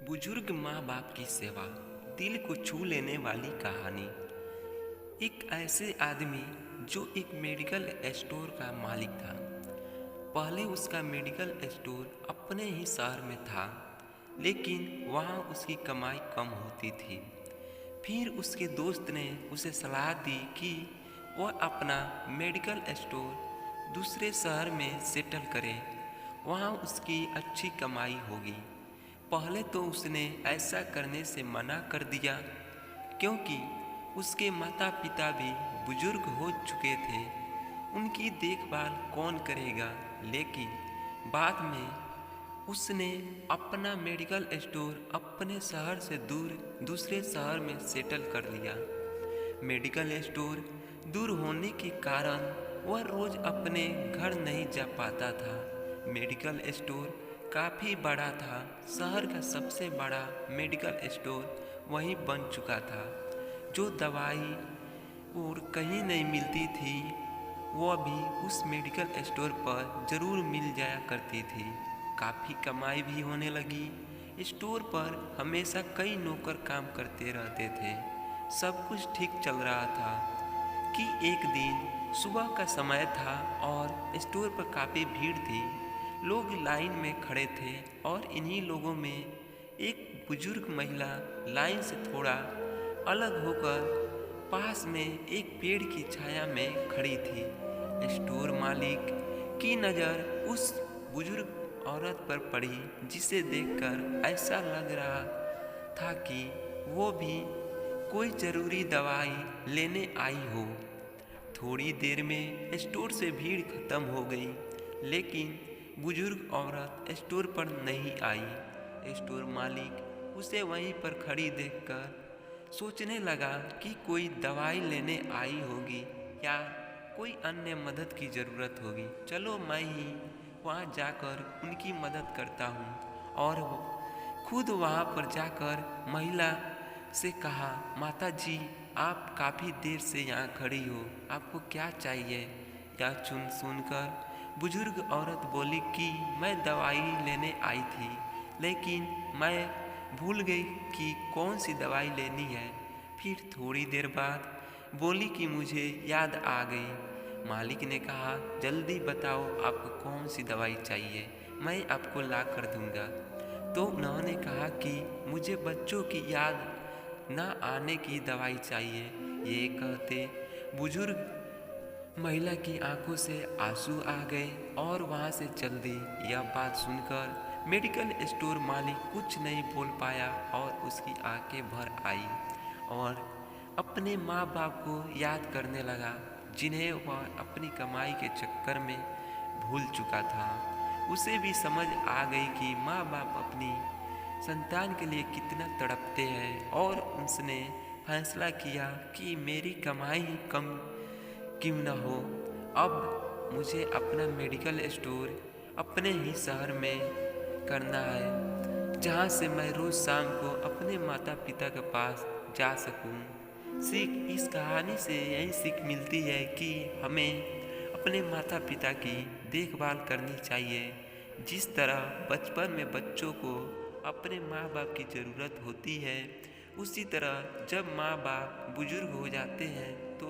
बुजुर्ग माँ बाप की सेवा, दिल को छू लेने वाली कहानी। एक ऐसे आदमी जो एक मेडिकल स्टोर का मालिक था। पहले उसका मेडिकल स्टोर अपने ही शहर में था, लेकिन वहाँ उसकी कमाई कम होती थी। फिर उसके दोस्त ने उसे सलाह दी कि वह अपना मेडिकल स्टोर दूसरे शहर में सेटल करे, वहाँ उसकी अच्छी कमाई होगी। पहले तो उसने ऐसा करने से मना कर दिया, क्योंकि उसके माता पिता भी बुजुर्ग हो चुके थे। उनकी देखभाल कौन करेगा। लेकिन बाद में उसने अपना मेडिकल स्टोर अपने शहर से दूर दूसरे शहर में सेटल कर लिया। मेडिकल स्टोर दूर होने के कारण वह रोज अपने घर नहीं जा पाता था। मेडिकल स्टोर काफ़ी बड़ा था। शहर का सबसे बड़ा मेडिकल स्टोर वहीं बन चुका था। जो दवाई और कहीं नहीं मिलती थी, वह भी उस मेडिकल स्टोर पर ज़रूर मिल जाया करती थी। काफ़ी कमाई भी होने लगी। स्टोर पर हमेशा कई नौकर काम करते रहते थे। सब कुछ ठीक चल रहा था कि एक दिन सुबह का समय था और स्टोर पर काफ़ी भीड़ थी। लोग लाइन में खड़े थे और इन्हीं लोगों में एक बुजुर्ग महिला लाइन से थोड़ा अलग होकर पास में एक पेड़ की छाया में खड़ी थी। स्टोर मालिक की नज़र उस बुजुर्ग औरत पर पड़ी, जिसे देखकर ऐसा लग रहा था कि वो भी कोई ज़रूरी दवाई लेने आई हो। थोड़ी देर में स्टोर से भीड़ खत्म हो गई, लेकिन बुजुर्ग औरत स्टोर पर नहीं आई। स्टोर मालिक उसे वहीं पर खड़ी देखकर सोचने लगा कि कोई दवाई लेने आई होगी या कोई अन्य मदद की ज़रूरत होगी। चलो मैं ही वहाँ जाकर उनकी मदद करता हूँ। और वो खुद वहाँ पर जाकर महिला से कहा, माता जी, आप काफ़ी देर से यहाँ खड़ी हो, आपको क्या चाहिए? यह सुनकर बुजुर्ग औरत बोली कि मैं दवाई लेने आई थी, लेकिन मैं भूल गई कि कौन सी दवाई लेनी है। फिर थोड़ी देर बाद बोली कि मुझे याद आ गई। मालिक ने कहा, जल्दी बताओ आपको कौन सी दवाई चाहिए, मैं आपको ला कर दूंगा। तो उन्होंने कहा कि मुझे बच्चों की याद ना आने की दवाई चाहिए। ये कहते बुजुर्ग महिला की आंखों से आंसू आ गए और वहां से चल दी। यह बात सुनकर मेडिकल स्टोर मालिक कुछ नहीं बोल पाया और उसकी आंखें भर आई और अपने माँ बाप को याद करने लगा, जिन्हें वह अपनी कमाई के चक्कर में भूल चुका था। उसे भी समझ आ गई कि माँ बाप अपनी संतान के लिए कितना तड़पते हैं, और उसने फैसला किया कि मेरी कमाई कम क्यों न हो, अब मुझे अपना मेडिकल स्टोर अपने ही शहर में करना है, जहाँ से मैं रोज़ शाम को अपने माता पिता के पास जा सकूं। सीख इस कहानी से यही सीख मिलती है कि हमें अपने माता पिता की देखभाल करनी चाहिए। जिस तरह बचपन में बच्चों को अपने माँ बाप की ज़रूरत होती है, उसी तरह जब माँ बाप बुजुर्ग हो जाते हैं तो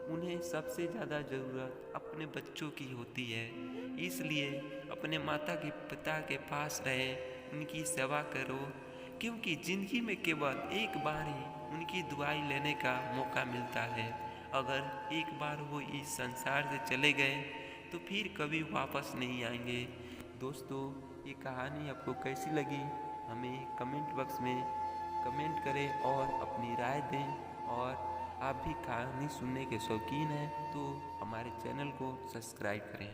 उन्हें सबसे ज़्यादा ज़रूरत अपने बच्चों की होती है। इसलिए अपने माता के पिता के पास रहे, उनकी सेवा करो, क्योंकि ज़िंदगी में केवल एक बार ही उनकी दुआई लेने का मौका मिलता है। अगर एक बार वो इस संसार से चले गए तो फिर कभी वापस नहीं आएंगे। दोस्तों, ये कहानी आपको कैसी लगी, हमें कमेंट बॉक्स में कमेंट करें और अपनी राय दें। और आप भी कहानी सुनने के शौकीन हैं तो हमारे चैनल को सब्सक्राइब करें।